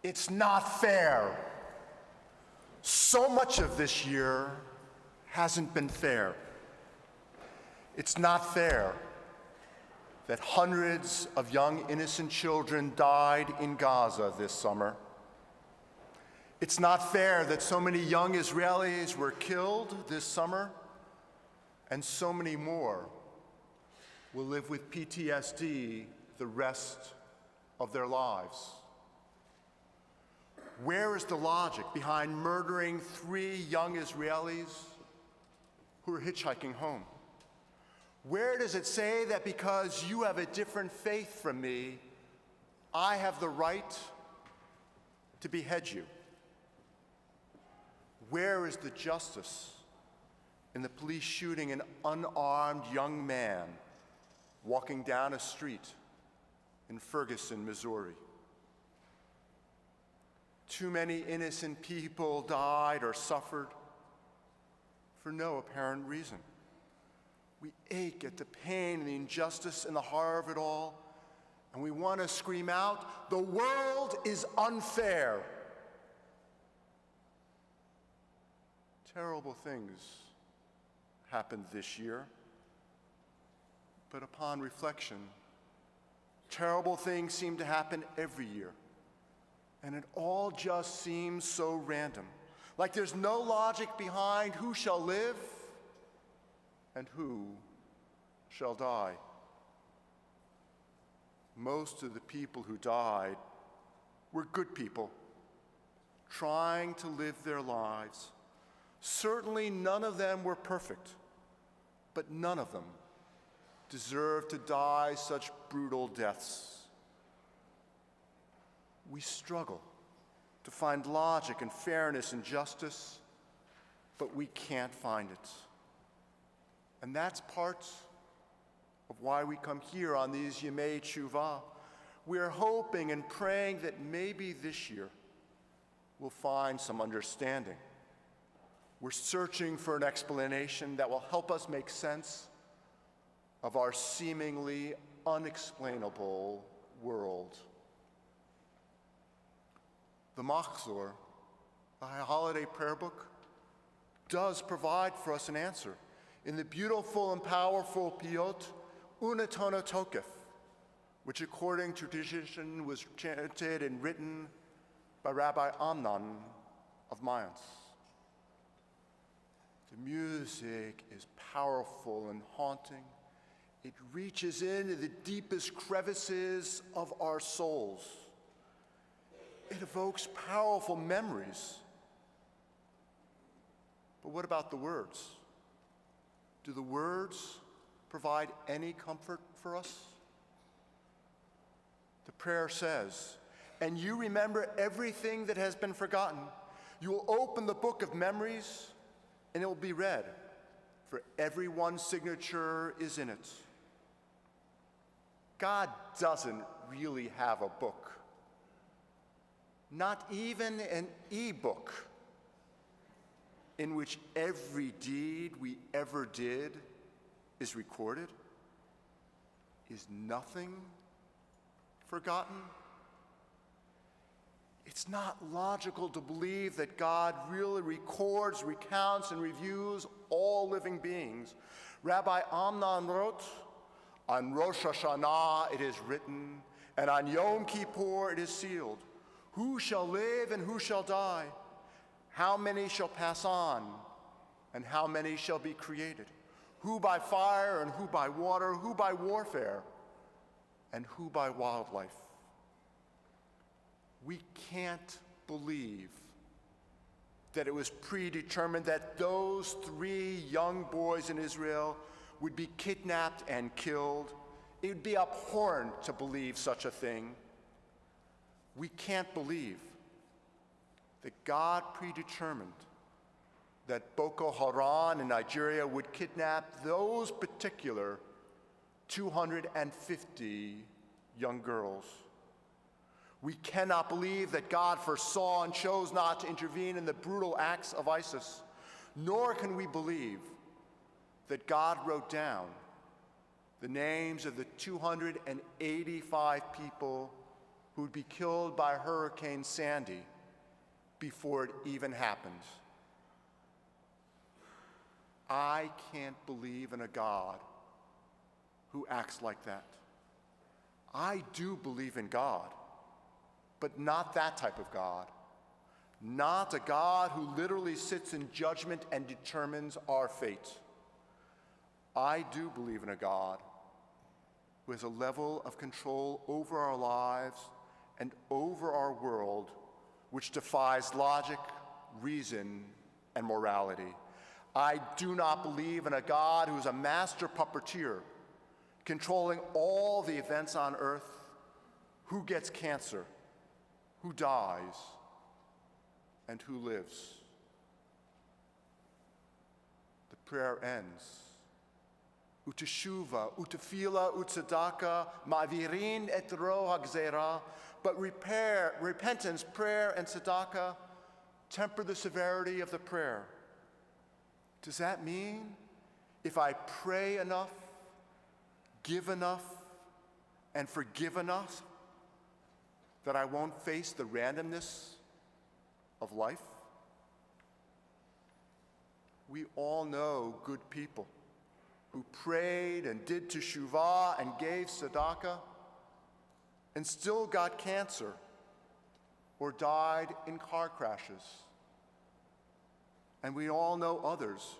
It's not fair. So much of this year hasn't been fair. It's not fair that hundreds of young innocent children died in Gaza this summer. It's not fair that so many young Israelis were killed this summer, and so many more will live with PTSD the rest of their lives. Where is the logic behind murdering 3 young Israelis who are hitchhiking home? Where does it say that because you have a different faith from me, I have the right to behead you? Where is the justice in the police shooting an unarmed young man walking down a street in Ferguson, Missouri? Too many innocent people died or suffered for no apparent reason. We ache at the pain and the injustice and the horror of it all, and we want to scream out, "The world is unfair." Terrible things happened this year, but upon reflection, terrible things seem to happen every year. And it all just seems so random. Like there's no logic behind who shall live and who shall die. Most of the people who died were good people, trying to live their lives. Certainly none of them were perfect, but none of them deserved to die such brutal deaths. We struggle to find logic and fairness and justice, but we can't find it. And that's part of why we come here on these Yemei Tshuva. We're hoping and praying that maybe this year we'll find some understanding. We're searching for an explanation that will help us make sense of our seemingly unexplainable world. The Machzor, the holiday prayer book, does provide for us an answer in the beautiful and powerful Piyot Unetona Tokef, which according to tradition was chanted and written by Rabbi Amnon of Mayence. The music is powerful and haunting. It reaches into the deepest crevices of our souls. It evokes powerful memories. But what about the words? Do the words provide any comfort for us? The prayer says, "And you remember everything that has been forgotten. You will open the book of memories, and it will be read, for everyone's signature is in it." God doesn't really have a book. Not even an e-book in which every deed we ever did is recorded. Is nothing forgotten? It's not logical to believe that God really records, recounts, and reviews all living beings. Rabbi Amnon wrote, "On Rosh HaShanah it is written, and on Yom Kippur it is sealed. Who shall live and who shall die? How many shall pass on, and how many shall be created? Who by fire and who by water? Who by warfare and who by wildlife?" We can't believe that it was predetermined that those 3 young boys in Israel would be kidnapped and killed. It would be abhorrent to believe such a thing. We can't believe that God predetermined that Boko Haram in Nigeria would kidnap those particular 250 young girls. We cannot believe that God foresaw and chose not to intervene in the brutal acts of ISIS, nor can we believe that God wrote down the names of the 285 people who'd be killed by Hurricane Sandy before it even happened. I can't believe in a God who acts like that. I do believe in God, but not that type of God. Not a God who literally sits in judgment and determines our fate. I do believe in a God who has a level of control over our lives and over our world which defies logic, reason, and morality. I do not believe in a God who is a master puppeteer, controlling all the events on earth, who gets cancer, who dies, and who lives. The prayer ends. Uteshuva, utefila, utsedaka, ma'virin et ro hagzera. But repentance, prayer, and tzedakah temper the severity of the prayer. Does that mean if I pray enough, give enough, and forgive enough, that I won't face the randomness of life? We all know good people who prayed and did teshuvah and gave tzedakah and still got cancer or died in car crashes. And we all know others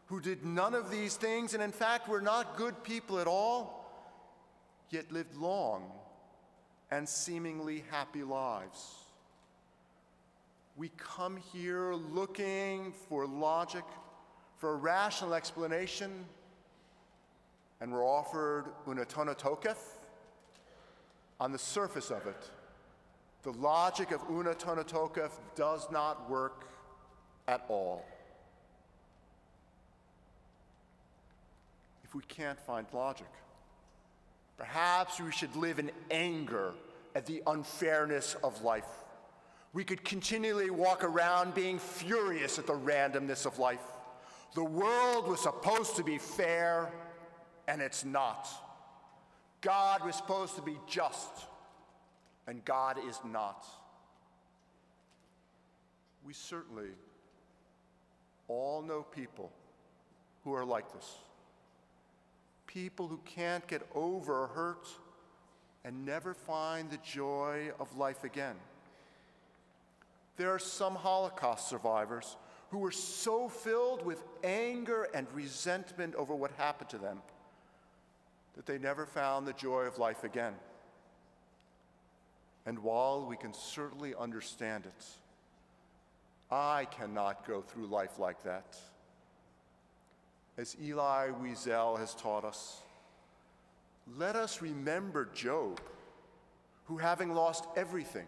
who did none of these things and in fact were not good people at all, yet lived long and seemingly happy lives. We come here looking for logic, for a rational explanation, and we're offered unatona tokef. On the surface of it, the logic of unatona tokef does not work at all. If we can't find logic, perhaps we should live in anger at the unfairness of life. We could continually walk around being furious at the randomness of life. The world was supposed to be fair, and it's not. God was supposed to be just, and God is not. We certainly all know people who are like this. People who can't get over a hurt and never find the joy of life again. There are some Holocaust survivors who were so filled with anger and resentment over what happened to them that they never found the joy of life again. And while we can certainly understand it, I cannot go through life like that. As Eli Wiesel has taught us, let us remember Job, who having lost everything,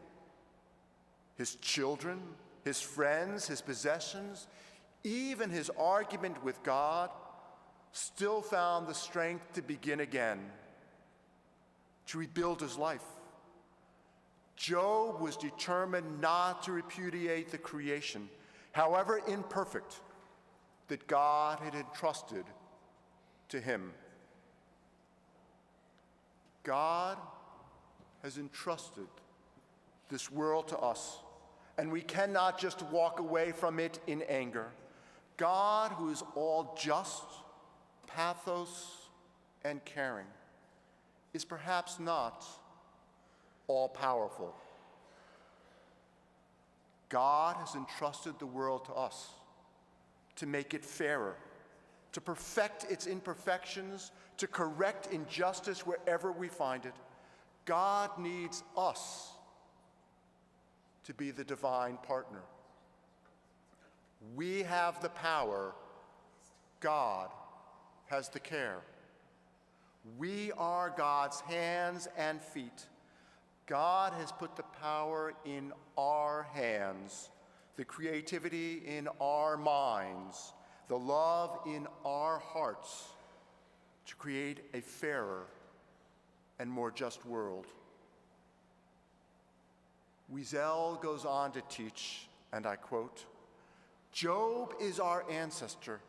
his children, his friends, his possessions, even his argument with God, still found the strength to begin again, to rebuild his life. Job was determined not to repudiate the creation, however imperfect, that God had entrusted to him. God has entrusted this world to us, and we cannot just walk away from it in anger. God, who is all just, pathos, and caring, is perhaps not all-powerful. God has entrusted the world to us to make it fairer, to perfect its imperfections, to correct injustice wherever we find it. God needs us to be the divine partner. We have the power. God has the care. We are God's hands and feet. God has put the power in our hands, the creativity in our minds, the love in our hearts to create a fairer and more just world. Wiesel goes on to teach, and I quote, Job is our ancestor.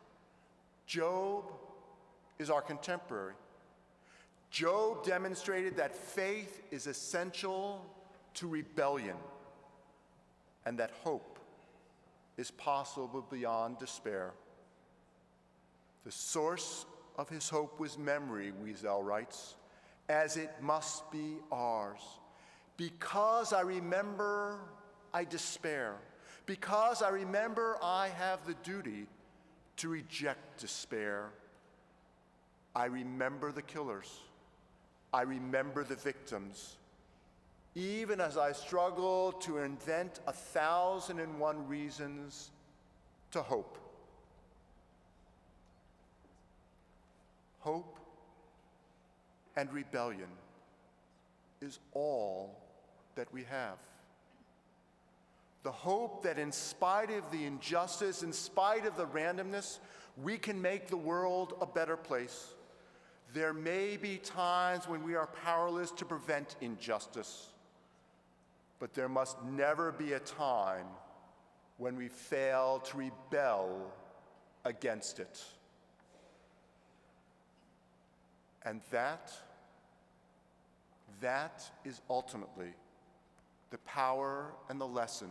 Job is our contemporary. Job demonstrated that faith is essential to rebellion, and that hope is possible beyond despair. The source of his hope was memory, Wiesel writes, as it must be ours. Because I remember, I despair. Because I remember, I have the duty to reject despair. I remember the killers. I remember the victims. Even as I struggle to invent 1,001 reasons to hope. Hope and rebellion is all that we have. The hope that in spite of the injustice, in spite of the randomness, we can make the world a better place. There may be times when we are powerless to prevent injustice, but there must never be a time when we fail to rebel against it. And that is ultimately the power and the lesson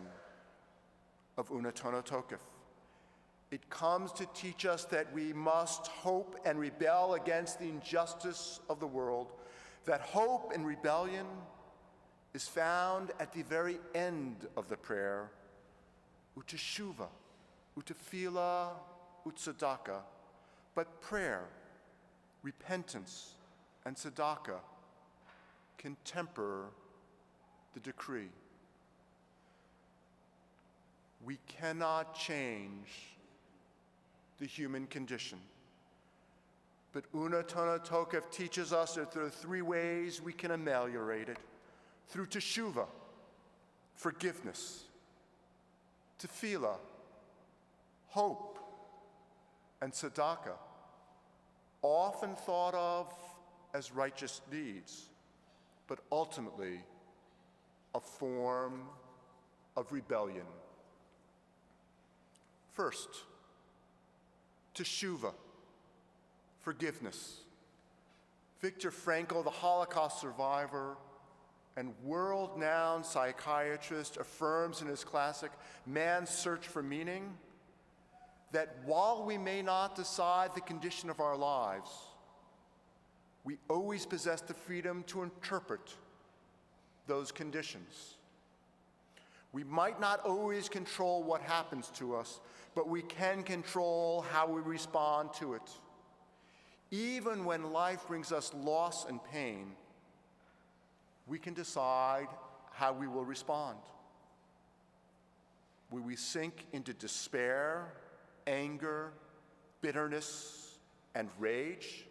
of Unatono Tokef. It comes to teach us that we must hope and rebel against the injustice of the world, that hope and rebellion is found at the very end of the prayer, uteshuva, utefila, utsadaka. But prayer, repentance, and tzedakah can temper the decree. We cannot change the human condition. But Unatono Tokef teaches us that there are three ways we can ameliorate it. Through teshuva, forgiveness, tefillah, hope, and tzedakah, often thought of as righteous deeds, but ultimately a form of rebellion. First, teshuva, forgiveness. Viktor Frankl, the Holocaust survivor and world-renowned psychiatrist, affirms in his classic, Man's Search for Meaning, that while we may not decide the condition of our lives, we always possess the freedom to interpret those conditions. We might not always control what happens to us, but we can control how we respond to it. Even when life brings us loss and pain, we can decide how we will respond. Will we sink into despair, anger, bitterness, and rage?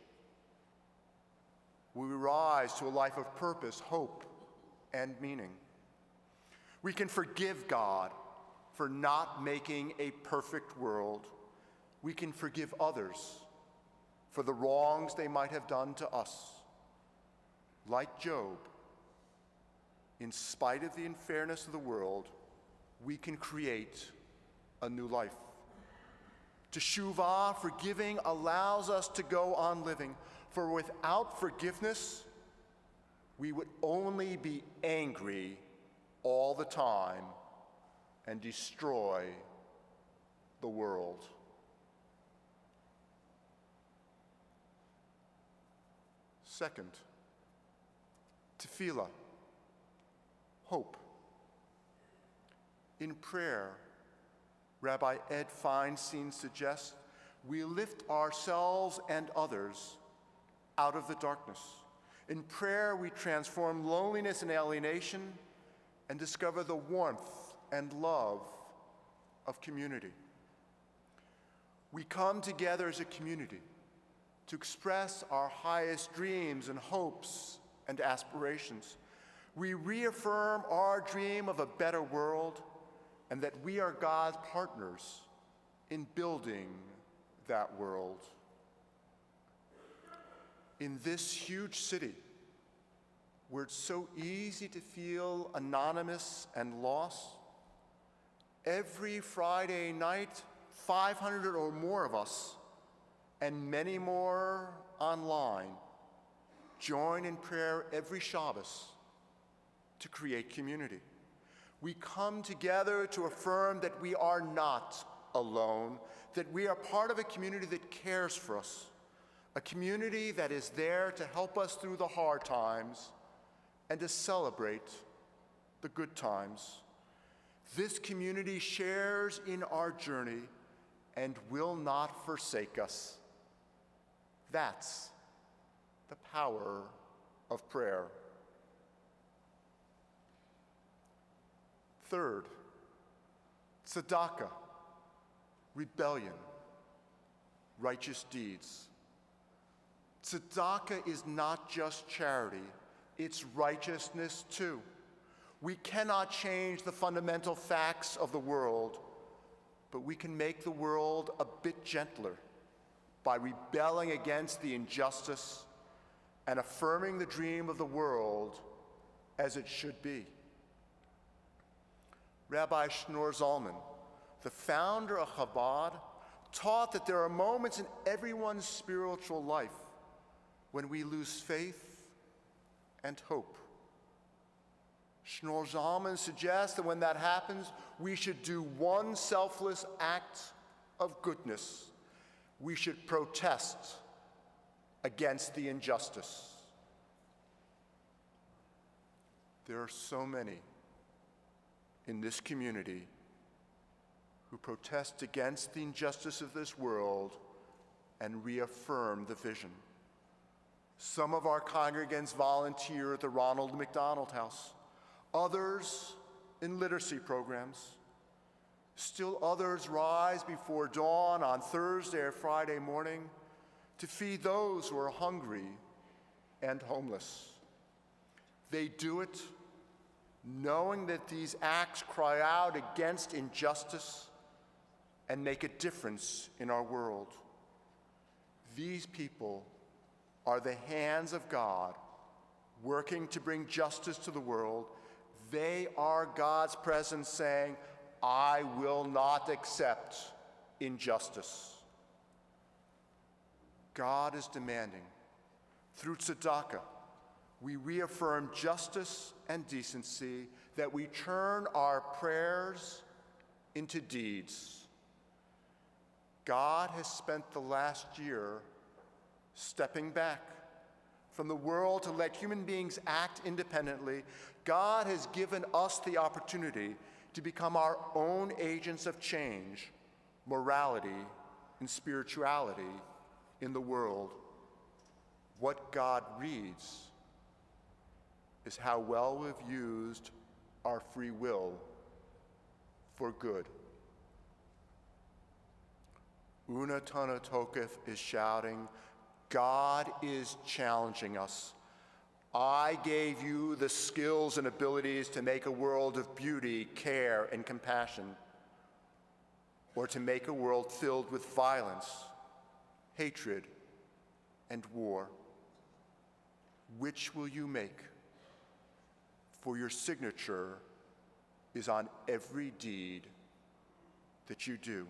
Will we rise to a life of purpose, hope, and meaning? We can forgive God for not making a perfect world. We can forgive others for the wrongs they might have done to us. Like Job, in spite of the unfairness of the world, we can create a new life. Teshuvah, forgiving, allows us to go on living, for without forgiveness, we would only be angry all the time and destroy the world. Second, tefillah, hope. In prayer, Rabbi Ed Feinstein suggests we lift ourselves and others out of the darkness. In prayer, we transform loneliness and alienation and discover the warmth and love of community. We come together as a community to express our highest dreams and hopes and aspirations. We reaffirm our dream of a better world and that we are God's partners in building that world. In this huge city, where it's so easy to feel anonymous and lost, every Friday night, 500 or more of us, and many more online, join in prayer every Shabbos to create community. We come together to affirm that we are not alone, that we are part of a community that cares for us, a community that is there to help us through the hard times and to celebrate the good times. This community shares in our journey and will not forsake us. That's the power of prayer. Third, tzedakah, rebellion, righteous deeds. Tzedakah is not just charity, it's righteousness too. We cannot change the fundamental facts of the world, but we can make the world a bit gentler by rebelling against the injustice and affirming the dream of the world as it should be. Rabbi Zalman, the founder of Chabad, taught that there are moments in everyone's spiritual life when we lose faith and hope. Shneur Zalman suggests that when that happens, we should do one selfless act of goodness. We should protest against the injustice. There are so many in this community who protest against the injustice of this world and reaffirm the vision. Some of our congregants volunteer at the Ronald McDonald House, others in literacy programs. Still others rise before dawn on Thursday or Friday morning to feed those who are hungry and homeless. They do it knowing that these acts cry out against injustice and make a difference in our world. These people are the hands of God working to bring justice to the world. They are God's presence saying, I will not accept injustice. God is demanding, through tzedakah, we reaffirm justice and decency, that we turn our prayers into deeds. God has spent the last year stepping back from the world to let human beings act independently. God has given us the opportunity to become our own agents of change, morality, and spirituality in the world. What God reads is how well we've used our free will for good. Unatana Tokef is shouting, God is challenging us. I gave you the skills and abilities to make a world of beauty, care, and compassion, or to make a world filled with violence, hatred, and war. Which will you make? For your signature is on every deed that you do.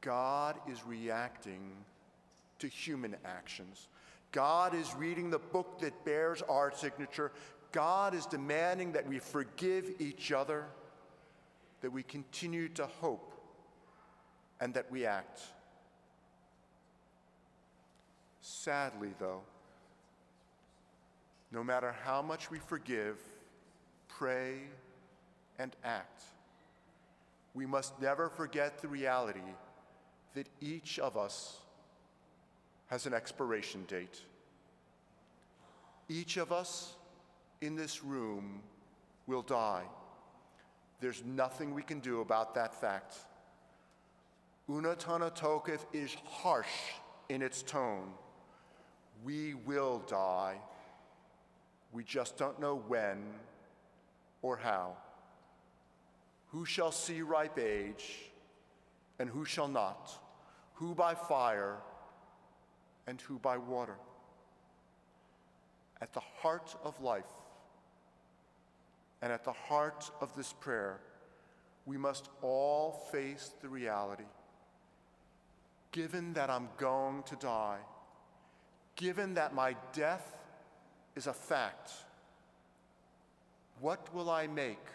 God is reacting to human actions. God is reading the book that bears our signature. God is demanding that we forgive each other, that we continue to hope, and that we act. Sadly, though, no matter how much we forgive, pray, and act, we must never forget the reality that each of us has an expiration date. Each of us in this room will die. There's nothing we can do about that fact. Unatana Tokef is harsh in its tone. We will die. We just don't know when or how. Who shall see ripe age, and who shall not? Who by fire, and who by water? At the heart of life, and at the heart of this prayer, we must all face the reality. Given that I'm going to die, given that my death is a fact, What will I make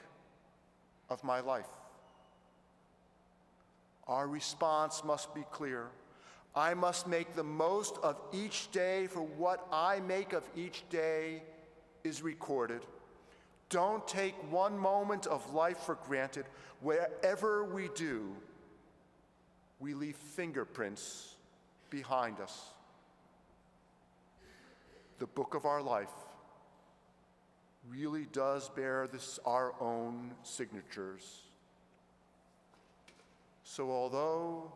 of my life? Our response must be clear. I must make the most of each day, for what I make of each day is recorded. Don't take one moment of life for granted. Wherever we do, we leave fingerprints behind us. The book of our life really does bear our own signatures. So although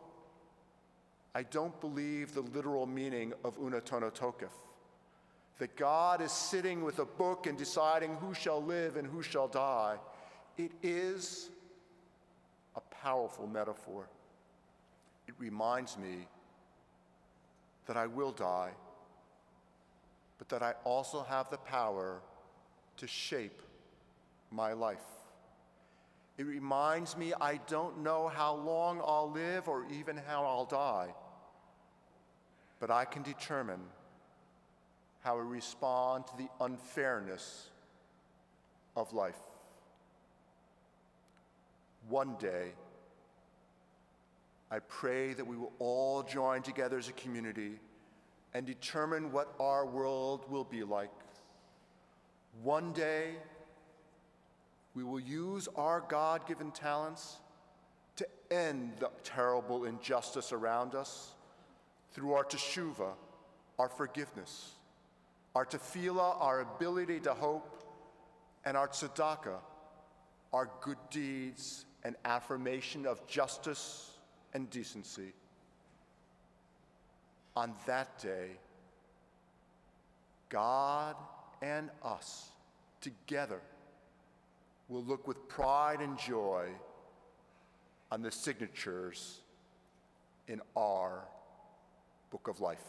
I don't believe the literal meaning of Unatono Tokef, that God is sitting with a book and deciding who shall live and who shall die, it is a powerful metaphor. It reminds me that I will die, but that I also have the power to shape my life. It reminds me I don't know how long I'll live or even how I'll die, but I can determine how I respond to the unfairness of life. One day, I pray that we will all join together as a community and determine what our world will be like. One day, we will use our God-given talents to end the terrible injustice around us through our teshuvah, our forgiveness, our tefillah, our ability to hope, and our tzedakah, our good deeds and affirmation of justice and decency. On that day, God and us together will look with pride and joy on the signatures in our book of life.